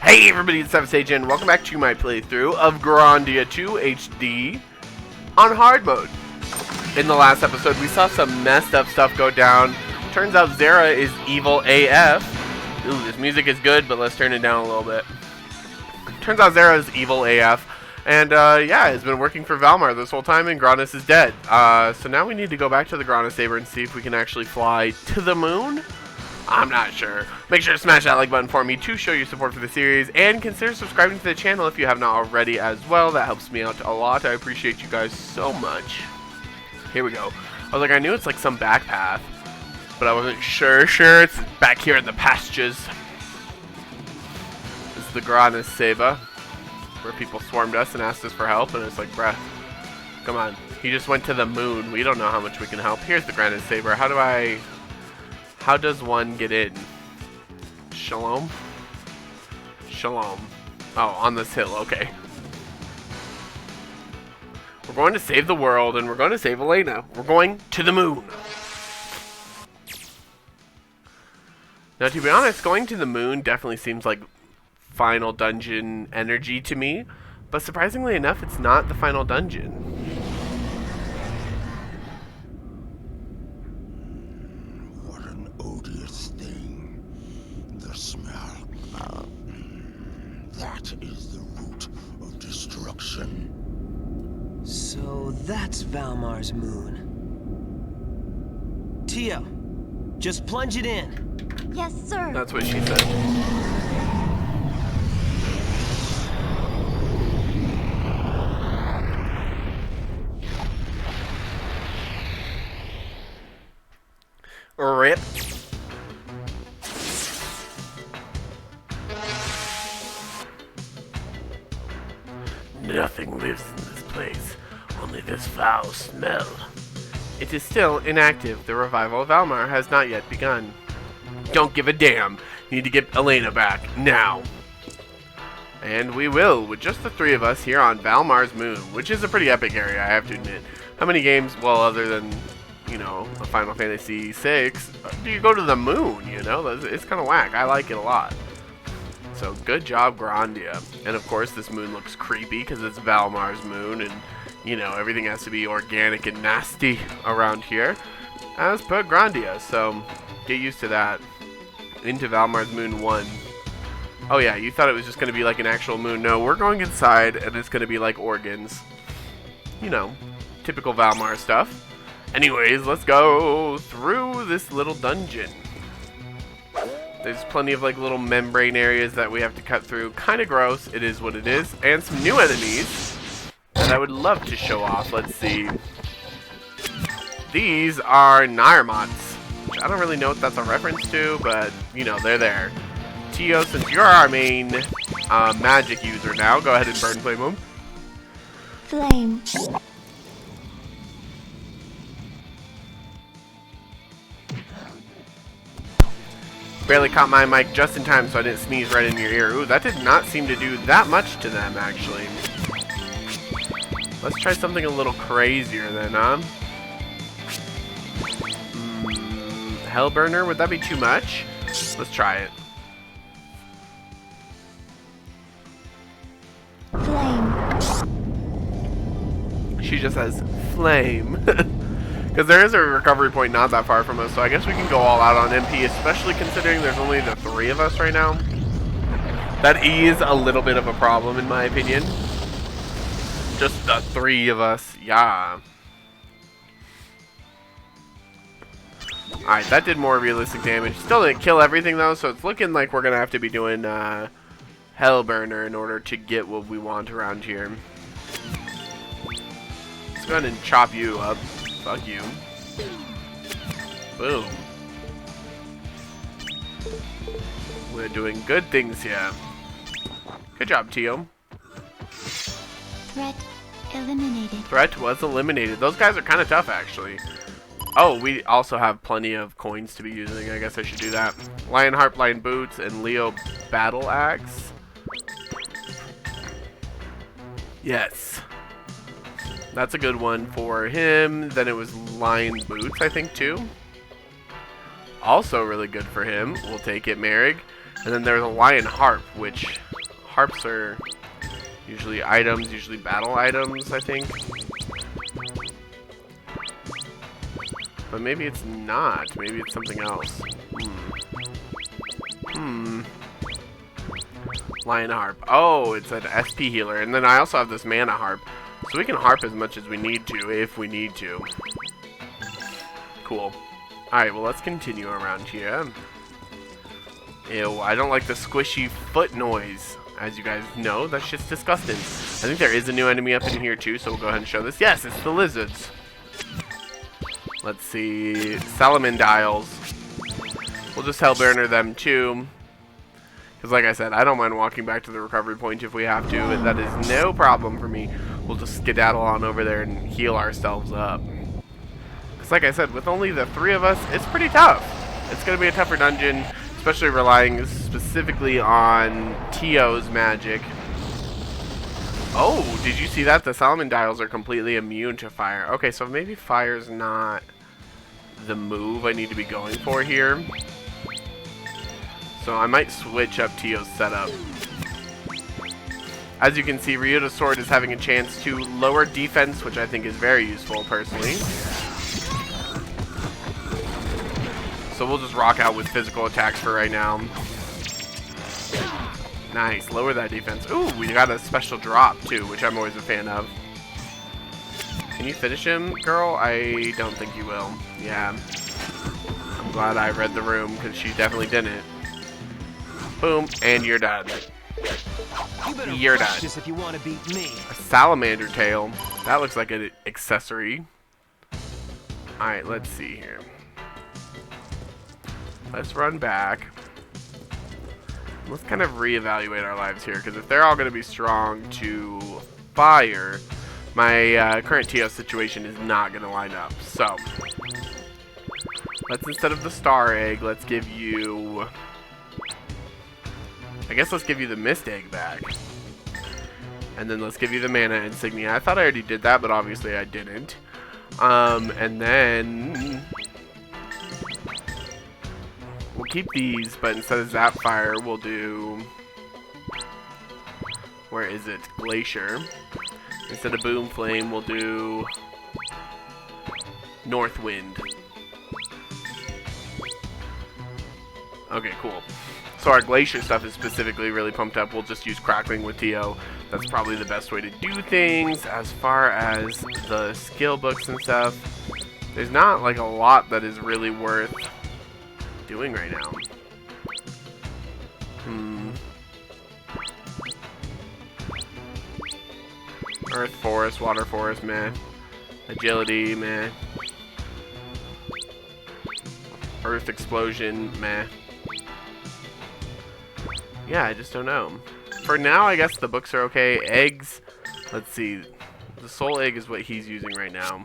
Hey everybody, it's savagesageyt and welcome back to my playthrough of Grandia 2 HD on hard mode. In the last episode, we saw some messed up stuff go down. Turns out Zara is evil AF. Ooh, this music is good, but let's turn it down a little bit. Turns out Zara is evil AF. And yeah, has been working for Valmar this whole time, and Granus is dead. So now we need to go back to the Granus Saber and see if we can actually fly to the moon? I'm not sure. Make sure to smash that like button for me to show your support for the series, and consider subscribing to the channel if you have not already as well. That helps me out a lot. I appreciate you guys so much. Here we go. I was like, I knew it's like some back path, but I wasn't sure. It's back here in the pastures. This is the Granus Saber, where people swarmed us and asked us for help, and it's like, bruh, come on. He just went to the moon. We don't know how much we can help. Here's the Granus Saber. How does one get in? Shalom? Shalom. Oh, on this hill, okay. We're going to save the world, and we're going to save Elena. We're going to the moon. Now, to be honest, going to the moon definitely seems like final dungeon energy to me, but surprisingly enough, it's not the final dungeon. That is the root of destruction. So that's Valmar's moon. Tio, just plunge it in. Yes, sir. That's what she said. Rip. Nothing lives in this place, only this foul smell. It is still inactive. The revival of Valmar has not yet begun. Don't give a damn. Need to get Elena back, now. And we will, with just the three of us here on Valmar's moon, which is a pretty epic area, I have to admit. How many games, well, other than, you know, a Final Fantasy VI, do you go to the moon, you know? It's kind of whack. I like it a lot. So good job, Grandia. And of course, this moon looks creepy because it's Valmar's moon, and you know everything has to be organic and nasty around here, as per Grandia. So get used to that. Into Valmar's moon 1. Oh yeah, you thought it was just going to be like an actual moon. No, we're going inside, and it's going to be like organs. You know, typical Valmar stuff. Anyways, let's go through this little dungeon. There's plenty of like little membrane areas that we have to cut through. Kind of gross. It is what it is. And some new enemies that I would love to show off. Let's see. These are Nairmots, which I don't really know what that's a reference to, but you know, they're there. Tio, since you're our main magic user now, go ahead and burn flame them. Flame. Barely caught my mic just in time so I didn't sneeze right in your ear. Ooh, that did not seem to do that much to them, actually. Let's try something a little crazier then, huh? Hellburner, would that be too much? Let's try it. Flame. She just says, flame. Because there is a recovery point not that far from us, so I guess we can go all out on MP, especially considering there's only the three of us right now. That is a little bit of a problem, in my opinion. Just the three of us, yeah. Alright, that did more realistic damage. Still didn't kill everything, though, so it's looking like we're going to have to be doing Hellburner in order to get what we want around here. Let's go ahead and chop you up. Fuck you. Boom. We're doing good things here. Good job, Tio. Threat eliminated. Threat was eliminated. Those guys are kind of tough, actually. Oh, we also have plenty of coins to be using. I guess I should do that. Lion Harp, Lion Boots, and Leo Battle Axe. Yes. That's a good one for him. Then it was Lion Boots, I think, too. Also really good for him. We'll take it, Merrig. And then there's a Lion Harp, which harps are usually items, usually battle items, I think. But maybe it's not. Maybe it's something else. Lion harp. Oh, it's an SP healer. And then I also have this mana harp. So we can harp as much as we need to, if we need to. Cool. Alright, well, let's continue around here. Ew, I don't like the squishy foot noise. As you guys know, that shit's disgusting. I think there is a new enemy up in here, too, so we'll go ahead and show this. Yes, it's the lizards. Let's see. Salamandiles. We'll just Hellburner them, too. Because, like I said, I don't mind walking back to the recovery point if we have to. That is no problem for me. We'll just skedaddle on over there and heal ourselves up. Because, like I said, with only the 3 of us, it's pretty tough. It's going to be a tougher dungeon, especially relying specifically on Tio's magic. Oh, did you see that? The Salamandiles are completely immune to fire. Okay, so maybe fire's not the move I need to be going for here. So I might switch up Tio's setup. As you can see, Ryuta's sword is having a chance to lower defense, which I think is very useful personally. So we'll just rock out with physical attacks for right now. Nice, lower that defense. Ooh, we got a special drop too, which I'm always a fan of. Can you finish him, girl? I don't think you will. Yeah. I'm glad I read the room, because she definitely didn't. Boom, and you're done. You're done. If you want to beat me. A salamander tail. That looks like an accessory. Alright, let's see here. Let's run back. Let's kind of reevaluate our lives here, because if they're all going to be strong to fire, my current TO situation is not going to line up. So, let's, instead of the star egg, let's give you... I guess let's give you the mist egg back. And then let's give you the mana insignia. I thought I already did that, but obviously I didn't. And then... we'll keep these, but instead of Zapfire, we'll do... where is it? Glacier. Instead of Boom Flame, we'll do... North Wind. Okay, cool. So our Glacier stuff is specifically really pumped up. We'll just use Crackling with Tio. That's probably the best way to do things. As far as the skill books and stuff, there's not like a lot that is really worth doing right now. Earth Forest, Water Forest, meh. Agility, meh. Earth Explosion, meh. Yeah, I just don't know. For now, I guess the books are okay. Eggs, let's see. The Soul Egg is what he's using right now,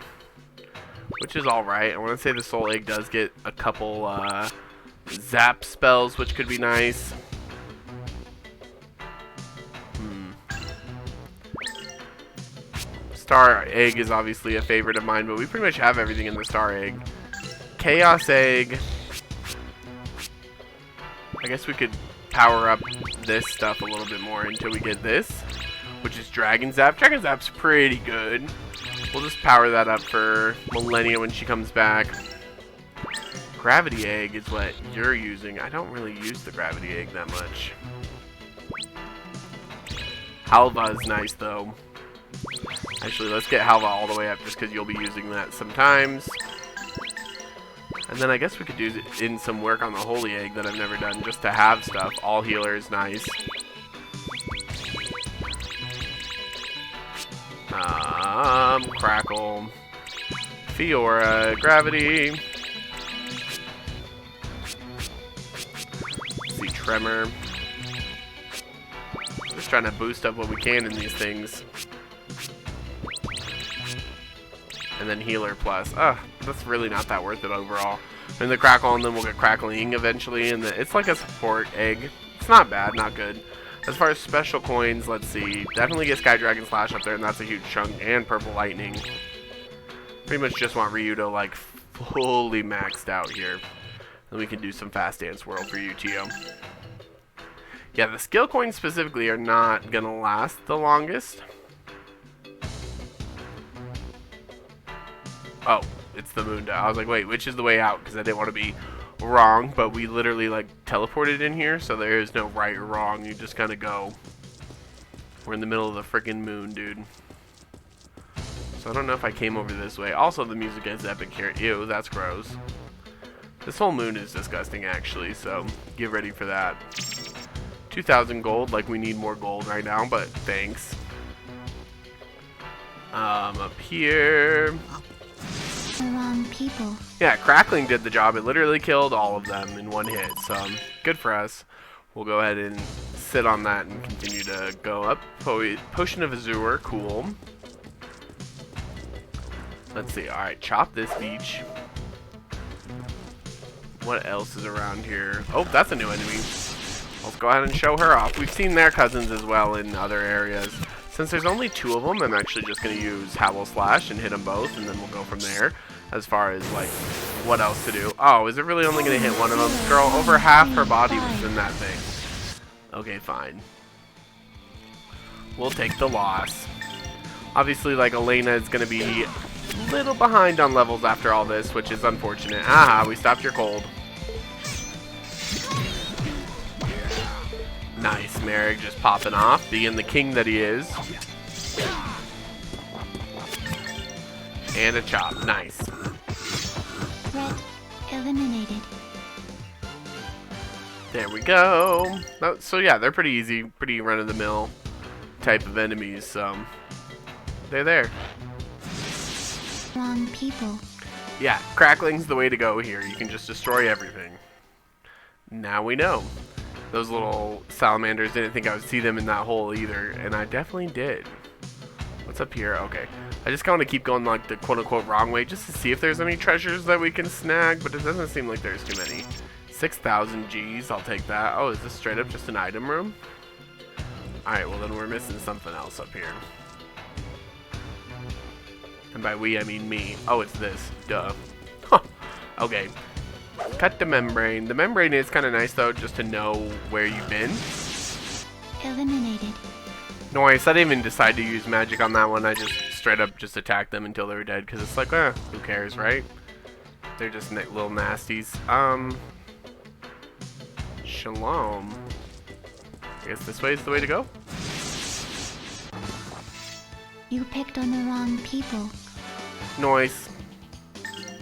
which is alright. I want to say the Soul Egg does get a couple zap spells, which could be nice. Star Egg is obviously a favorite of mine, but we pretty much have everything in the Star Egg. Chaos Egg. I guess we could power up this stuff a little bit more until we get this, which is Dragon Zap. Dragon Zap's pretty good. We'll just power that up for Millennia when she comes back. Gravity Egg is what you're using. I don't really use the Gravity Egg that much. Halva is nice though. Actually, let's get Halva all the way up just because you'll be using that sometimes. And then I guess we could do in some work on the Holy Egg that I've never done, just to have stuff. All healer is nice. Crackle. Fiora. Gravity. Let's see, Tremor. Just trying to boost up what we can in these things. And then Healer Plus. That's really not that worth it overall. And the Crackle, and then we'll get Crackling eventually. And it's like a support egg. It's not bad, not good. As far as special coins, let's see. Definitely get Sky Dragon Slash up there, and that's a huge chunk. And Purple Lightning. Pretty much just want Ryuto like fully maxed out here. Then we can do some Fast Dance World for you, Tio. Yeah, the skill coins specifically are not gonna last the longest. Oh, it's the moon dot. I was like, wait, which is the way out? Because I didn't want to be wrong, but we literally like teleported in here, so there is no right or wrong. You just kind of go. We're in the middle of the freaking moon, dude. So I don't know if I came over this way. Also, the music is epic here. Ew, that's gross. This whole moon is disgusting, actually, so get ready for that. 2,000 gold, like we need more gold right now, but thanks. Up here. The wrong people. Yeah, crackling did the job. It literally killed all of them in one hit, so good for us. We'll go ahead and sit on that and continue to go up. Potion of Azure, cool. Let's see. Alright, chop this beach. What else is around here? Oh, that's a new enemy. Let's go ahead and show her off. We've seen their cousins as well in other areas. Since there's only 2 of them, I'm actually just going to use Howl Slash and hit them both, and then we'll go from there as far as, like, what else to do. Oh, is it really only going to hit one of them? Girl, over half her body was in that thing. Okay, fine. We'll take the loss. Obviously, like, Elena is going to be a little behind on levels after all this, which is unfortunate. Aha, we stopped your cold. Nice, Merrick just popping off, being the king that he is. And a chop, nice. Threat eliminated. There we go. So yeah, they're pretty easy, pretty run-of-the-mill type of enemies, so they're there. Wrong people. Yeah, crackling's the way to go here. You can just destroy everything. Now we know. Those little salamanders, didn't think I would see them in that hole either, and I definitely did. What's up here? Okay. I just kind of keep going like the quote-unquote wrong way just to see if there's any treasures that we can snag, but it doesn't seem like there's too many. 6,000 G's, I'll take that. Oh, is this straight up just an item room? Alright, well then we're missing something else up here. And by we, I mean me. Oh, it's this. Duh. Huh. Okay. Cut the membrane. The membrane is kind of nice, though, just to know where you've been. Eliminated. Noise. I didn't even decide to use magic on that one. I just straight up just attacked them until they were dead, because it's like, who cares, right? They're just little nasties. Shalom. I guess this way is the way to go. You picked on the wrong people. Noise.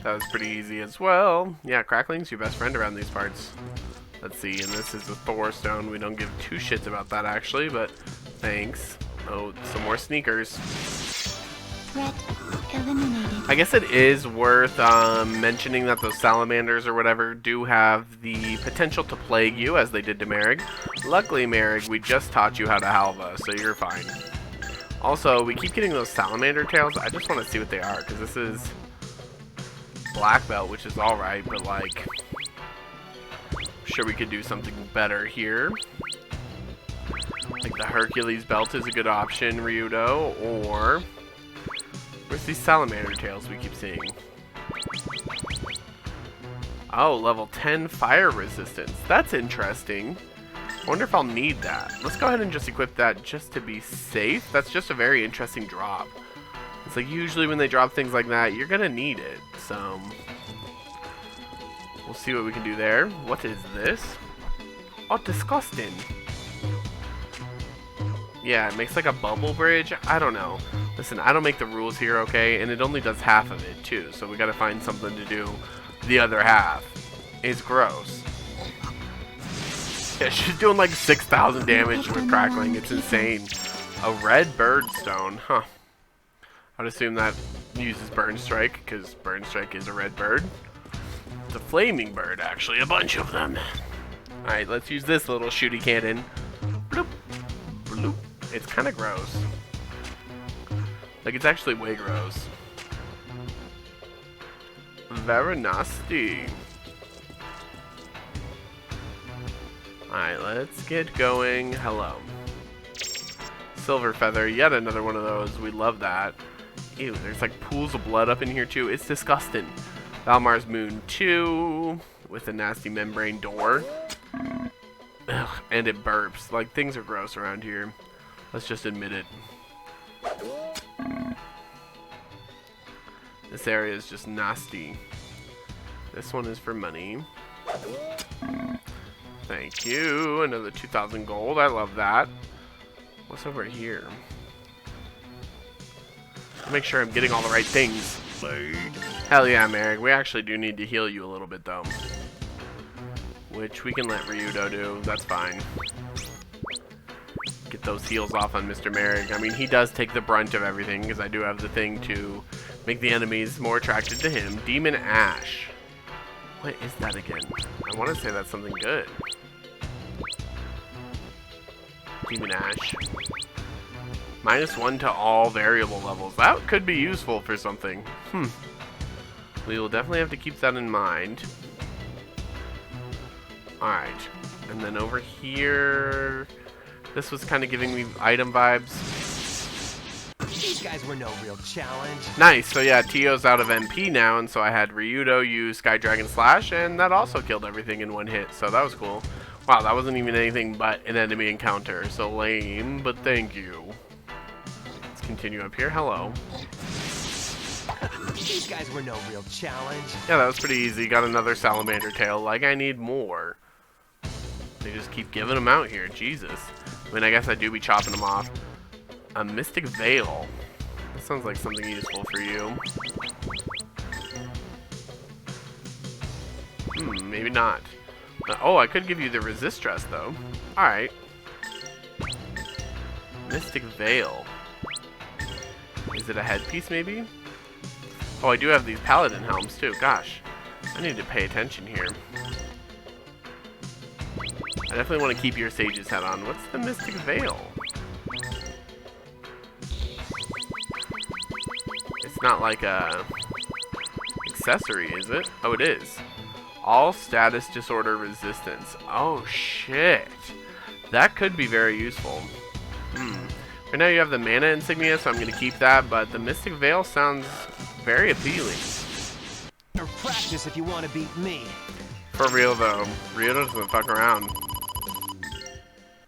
That was pretty easy as well. Yeah, crackling's your best friend around these parts. Let's see, and this is the Thor Stone. We don't give 2 shits about that actually, but thanks. Oh, some more sneakers. Threat eliminated. I guess it is worth mentioning that those salamanders or whatever do have the potential to plague you, as they did to Merrig. Luckily, Merrig, we just taught you how to halva, so you're fine. Also, we keep getting those salamander tails. I just want to see what they are, because this is black belt, which is alright, but like, I'm sure we could do something better here. Like the Hercules belt is a good option, Ryudo, or where's these salamander tails we keep seeing? Oh, level 10 fire resistance. That's interesting. I wonder if I'll need that. Let's go ahead and just equip that just to be safe. That's just a very interesting drop. It's like usually when they drop things like that, you're gonna need it. So we'll see what we can do there. What is this? Oh, disgusting. Yeah, it makes like a bubble bridge. I don't know. Listen, I don't make the rules here, okay? And it only does half of it too. So we gotta find something to do the other half. It's gross. Yeah, she's doing like 6,000 damage with crackling. It's insane. A red bird stone, huh? I'd assume that uses Burn Strike, because Burn Strike is a red bird. It's a flaming bird, actually, a bunch of them. Alright, let's use this little shooty cannon. Bloop, bloop. It's kind of gross. Like, it's actually way gross. Very nasty. Alright, let's get going. Hello. Silver Feather, yet another one of those. We love that. Ew, there's like pools of blood up in here too. It's disgusting. Valmar's Moon 2 with a nasty membrane door. Ugh, and it burps. Like, things are gross around here. Let's just admit it. This area is just nasty. This one is for money. Thank you. Another 2,000 gold. I love that. What's over here? Make sure I'm getting all the right things. Hell yeah, Merrick. We actually do need to heal you a little bit, though. Which we can let Ryudo do. That's fine. Get those heals off on Mr. Merrick. I mean, he does take the brunt of everything, because I do have the thing to make the enemies more attracted to him. Demon Ash. What is that again? I want to say that's something good. Demon Ash. -1 to all variable levels. That could be useful for something. We will definitely have to keep that in mind. Alright. And then over here... This was kind of giving me item vibes. These guys were no real challenge. Nice. So yeah, Tio's out of MP now, and so I had Ryudo use Sky Dragon Slash, and that also killed everything in one hit. So that was cool. Wow, that wasn't even anything but an enemy encounter. So lame, but thank you. Let's continue up here. Hello. These guys were no real challenge. Yeah, that was pretty easy. Got another salamander tail. Like, I need more. They just keep giving them out here. Jesus. I mean, I guess I do be chopping them off. A Mystic Veil. That sounds like something useful for you. Maybe not. Oh, I could give you the Resist Dress, though. Alright. Mystic Veil. Is it a headpiece, maybe? Oh, I do have these Paladin helms, too. Gosh. I need to pay attention here. I definitely want to keep your Sage's head on. What's the Mystic Veil? It's not like a accessory, is it? Oh, it is. All status disorder resistance. Oh, shit. That could be very useful. Right now you have the mana insignia, so I'm going to keep that, but the Mystic Veil sounds very appealing. Or practice if you want to beat me. For real, though. Ryudo doesn't fuck around.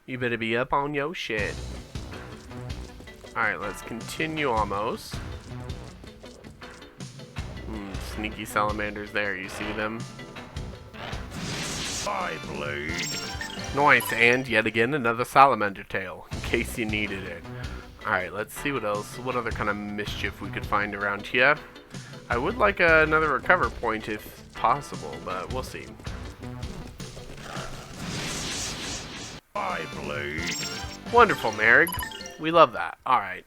You better be up on your shit. Alright, let's continue almost. Sneaky salamanders there, you see them? My blade. Nice, and yet again another salamander tail, in case you needed it. Alright, let's see what else, what other kind of mischief we could find around here. I would like another recover point if possible, but we'll see. My blade. Wonderful, Merrick. We love that. Alright.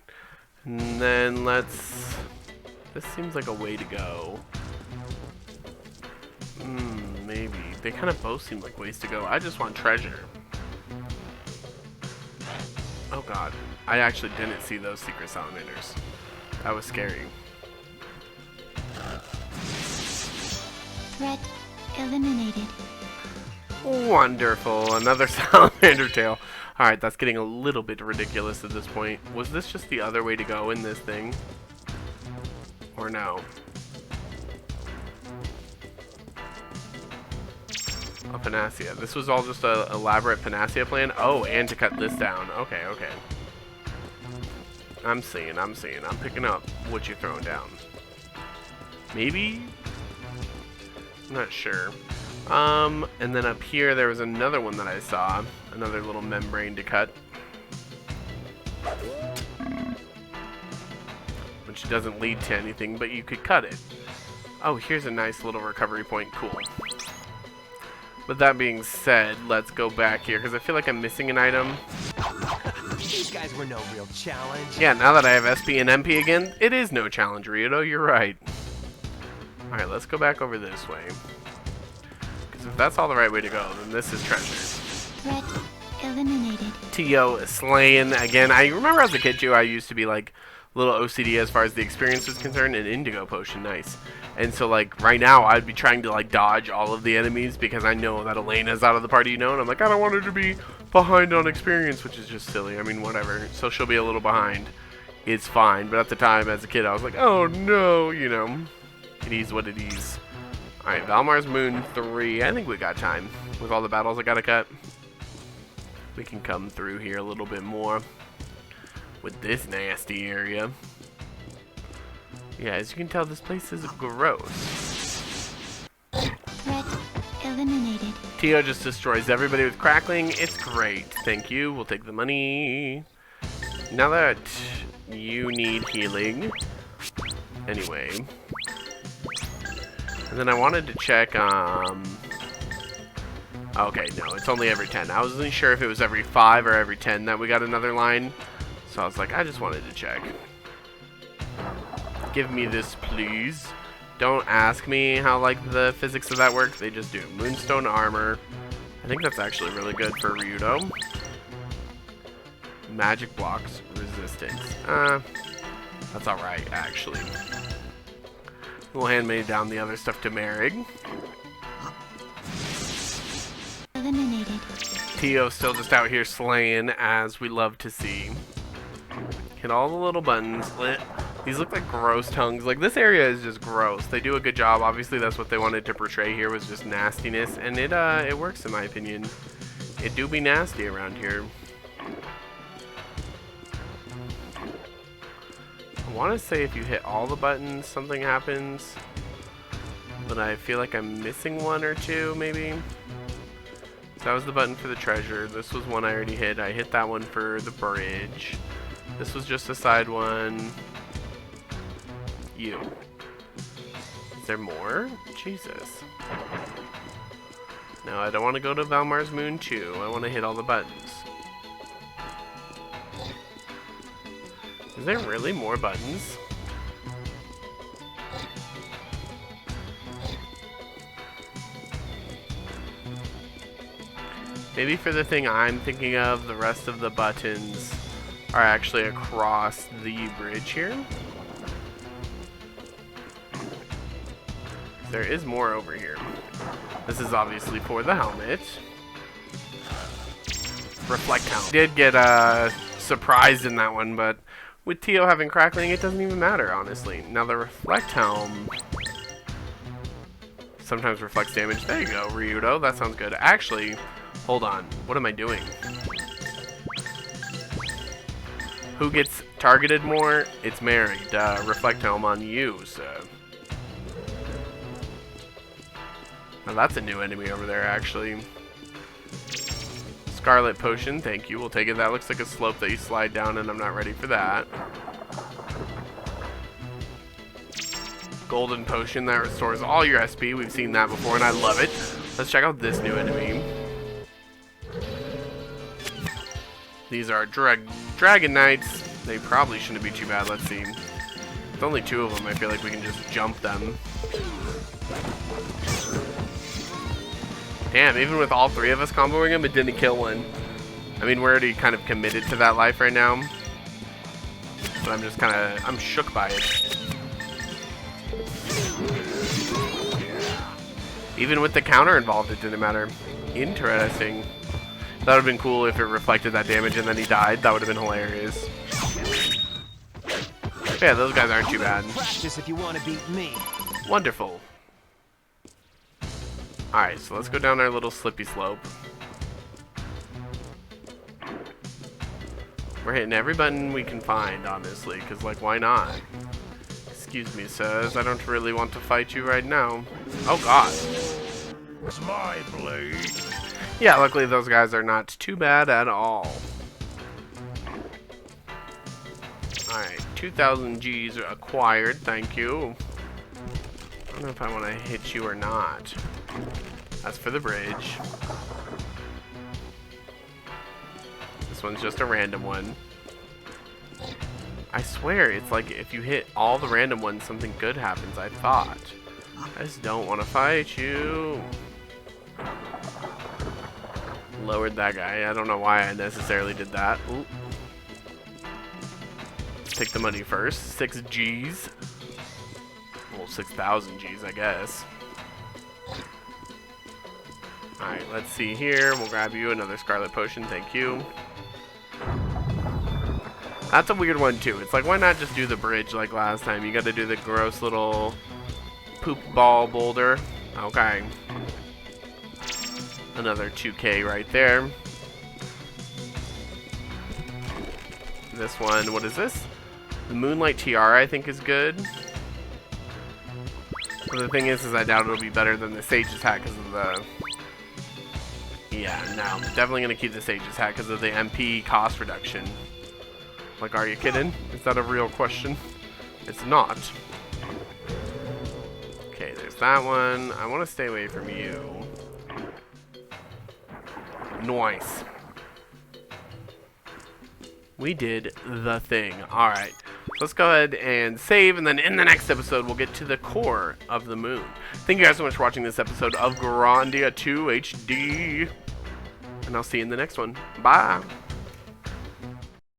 And then let's... This seems like a way to go. Maybe. They kind of both seem like ways to go. I just want treasure. Oh god. I actually didn't see those secret salamanders. That was scary. Threat eliminated. Wonderful. Another salamander tail. Alright, that's getting a little bit ridiculous at this point. Was this just the other way to go in this thing? Or no? A panacea. This was all just a elaborate panacea plan? Oh, and to cut this down. Okay, okay. I'm seeing. I'm picking up what you're throwing down. Maybe? I'm not sure. And then up here there was another one that I saw. Another little membrane to cut. Which doesn't lead to anything, but you could cut it. Oh, here's a nice little recovery point. Cool. With that being said, let's go back here, because I feel like I'm missing an item. These guys were no real challenge. Yeah, now that I have SP and MP again, it is no challenge, Ryudo. You're right. Alright, let's go back over this way. Because if that's all the right way to go, then this is treasure. Threat eliminated. Tio is slaying again. I remember as a kid, too, I used to be like a little OCD as far as the experience is concerned, and Indigo Potion, nice. And so, like, right now, I'd be trying to, like, dodge all of the enemies because I know that Elena's out of the party, you know? And I'm like, I don't want her to be behind on experience, which is just silly. I mean, whatever. So she'll be a little behind. It's fine. But at the time, as a kid, I was like, oh, no, you know. It is what it is. Alright, Valmar's Moon 3. I think we got time with all the battles I gotta cut. We can come through here a little bit more with this nasty area. Yeah, as you can tell, this place is gross. Threat eliminated. Tio just destroys everybody with crackling. It's great. Thank you. We'll take the money. Now that you need healing. Anyway. And then I wanted to check, okay, no, it's only every 10. I wasn't sure if it was every 5 or every 10 that we got another line. So I was like, I just wanted to check. Give me this, please. Don't ask me how, like, the physics of that work. They just do. Moonstone armor. I think that's actually really good for Ryudo. Magic blocks resistance. That's alright, actually. We'll hand me down the other stuff to Merrig. Eliminated. Tio's still just out here slaying, as we love to see. Hit all the little buttons. These look like gross tongues. Like, this area is just gross. They do a good job. Obviously, that's what they wanted to portray here, was just nastiness. And it works, in my opinion. It do be nasty around here. I want to say if you hit all the buttons, something happens. But I feel like I'm missing one or two, maybe. That was the button for the treasure. This was one I already hit. I hit that one for the bridge. This was just a side one. You. Is there more? Jesus. No, I don't want to go to Valmar's Moon 2. I want to hit all the buttons. Is there really more buttons? Maybe for the thing I'm thinking of, the rest of the buttons are actually across the bridge here. There is more over here. This is obviously for the helmet. Reflect helmet. Did get surprised in that one, but with Tio having crackling, it doesn't even matter, honestly. Now the reflect helm sometimes reflects damage. There you go, Ryudo. That sounds good. Actually, hold on. What am I doing? Who gets targeted more? It's Merrig. Reflect helm on you, so. Now that's a new enemy over there, actually. Scarlet Potion, thank you. We'll take it. That looks like a slope that you slide down, and I'm not ready for that. Golden Potion, that restores all your SP. We've seen that before, and I love it. Let's check out this new enemy. These are Dragon Knights. They probably shouldn't be too bad. Let's see. With only 2 of them, I feel like we can just jump them. Damn, even with all 3 of us comboing him, it didn't kill one. I mean, we're already kind of committed to that life right now. But I'm just I'm shook by it. Even with the counter involved, it didn't matter. Interesting. That would have been cool if it reflected that damage and then he died. That would have been hilarious. Yeah, those guys aren't too bad. Practice if you want to beat me. Wonderful. Alright, so let's go down our little slippy slope. We're hitting every button we can find, honestly, because, like, why not? Excuse me, sirs. I don't really want to fight you right now. Oh, God. It's my blade. Yeah, luckily those guys are not too bad at all. Alright, 2,000 Gs acquired. Thank you. I don't know if I want to hit you or not. That's for the bridge. This one's just a random one. I swear, it's like if you hit all the random ones, something good happens, I thought. I just don't want to fight you. Lowered that guy. I don't know why I necessarily did that. Ooh. Let's take the money first. 6 Gs. Well, 6,000 Gs, I guess. Alright, let's see here. We'll grab you another Scarlet Potion. Thank you. That's a weird one, too. It's like, why not just do the bridge like last time? You gotta do the gross little poop ball boulder. Okay. Another 2K right there. this one. What is this? The Moonlight Tiara, I think, is good. But the thing is I doubt it'll be better than the Sage's hat because of the... Yeah, no. Definitely going to keep the Sage's hat because of the MP cost reduction. Like, are you kidding? Is that a real question? It's not. Okay, there's that one. I want to stay away from you. Nice. We did the thing. Alright. Let's go ahead and save, and then in the next episode, we'll get to the core of the moon. Thank you guys so much for watching this episode of Grandia 2 HD. And I'll see you in the next one. Bye.